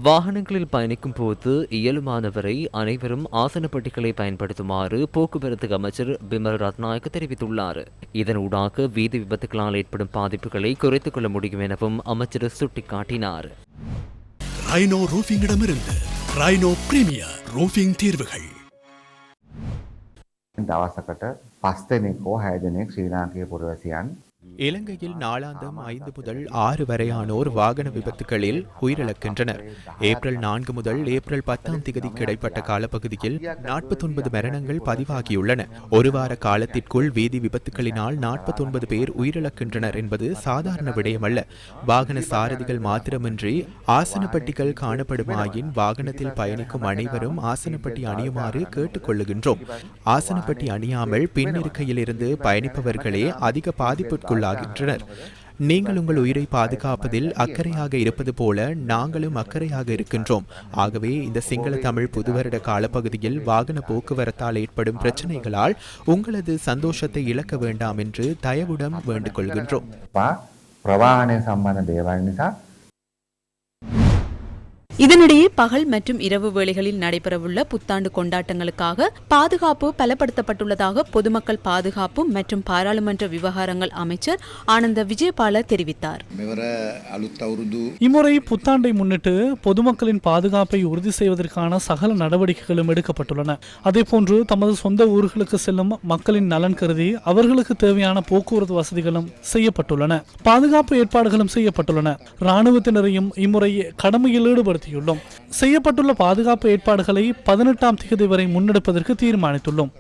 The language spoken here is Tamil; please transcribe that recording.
வாகனங்களில் பயணிக்கும் போது இயலுமானவரை அனைவரும் ஆசன பெட்டிகளை பயன்படுத்துமாறு போக்குவரத்து அமைச்சர் பிமல் ரத்நாயக்க தெரிவித்துள்ளார். இதனூடாக வீதி விபத்துகளால் ஏற்படும் பாதிப்புகளை குறைத்துக் கொள்ள முடியும் எனவும் அமைச்சர் சுட்டிக்காட்டினார். ரைனோ ரூஃபிங்கிடமிருந்து ரைனோ பிரீமியர் ரூஃபிங் தீர்வுகள். දවසකට 5 දෙනෙක් හෝ 6 දෙනෙක් ශ්‍රී ලාංකේය පුරවැසියන් இலங்கையில் நாளாந்தம் 5 முதல் 6 வரையானோர் வாகன விபத்துகளில் உயிரிழக்கின்றனர். ஏப்ரல் 4 முதல் ஏப்ரல் 10ஆம் தேதிக்கு இடைப்பட்ட காலப்பகுதியில் 49 மரணங்கள் பதிவாகியுள்ளன. ஒரு வார காலத்திற்குள் வீதி விபத்துகளினால் 49 பேர் உயிரிழக்கின்றனர் என்பது சாதாரண விடயமல்ல. வாகன சாரதிகள் மாத்திரமின்றி ஆசனப்பட்டிகள் காணப்படுமாயின் வாகனத்தில் பயணிக்கும் அனைவரும் ஆசனப்பட்டி அணியுமாறு கேட்டுக் கொள்ளுகின்றோம். ஆசனப்பட்டி அணியாமல் பின்னிருக்கையில் இருந்து பயணிப்பவர்களே அதிக பாதிப்புக்குள்ளாகின்றனர். நீங்கள் உங்கள் உயிரை பாதுகாப்பதில் அக்கறையாக இருப்பது போல நாங்களும் அக்கறையாக இருக்கின்றோம். ஆகவே இந்த சிங்கள தமிழ் புதுவருட காலப்பகுதியில் வாகன போக்குவரத்தால் ஏற்படும் பிரச்சனைகளால் உங்களது சந்தோஷத்தை இழக்க வேண்டாம் என்று தயவுடன் வேண்டிக் கொள்கின்றோம். பிரவாகன சம்பந்த දේවල් නිසා இதனிடையே பகல் மற்றும் இரவு வேளைகளில் நடைபெறவுள்ள புத்தாண்டு கொண்டாட்டங்களுக்காக பாதுகாப்பு பலப்படுத்தப்பட்டுள்ளதாக பொதுமக்கள் பாதுகாப்பு மற்றும் பாராளுமன்ற விவகாரங்கள் அமைச்சர் ஆனந்த விஜயபால தெரிவித்தார். இம்முறை புத்தாண்டை முன்னிட்டு பொதுமக்களின் பாதுகாப்பை உறுதி செய்வதற்கான சகல நடவடிக்கைகளும் எடுக்கப்பட்டுள்ளன. அதேபோன்று தமது சொந்த ஊர்களுக்கு செல்லும் மக்களின் நலன் கருதி அவர்களுக்கு தேவையான போக்குவரத்து வசதிகளும் செய்யப்பட்டுள்ளன. பாதுகாப்பு ஏற்பாடுகளும் செய்யப்பட்டுள்ளன. இராணுவத்தினரையும் இம்முறை கடமையில் ஈடுபடுத்தி செய்யப்பட்டுள்ள பாதுகாப்பு ஏற்பாடுகளை 18ஆம் தேதி வரை முன்னெடுப்பதற்கு தீர்மானித்துள்ளோம்.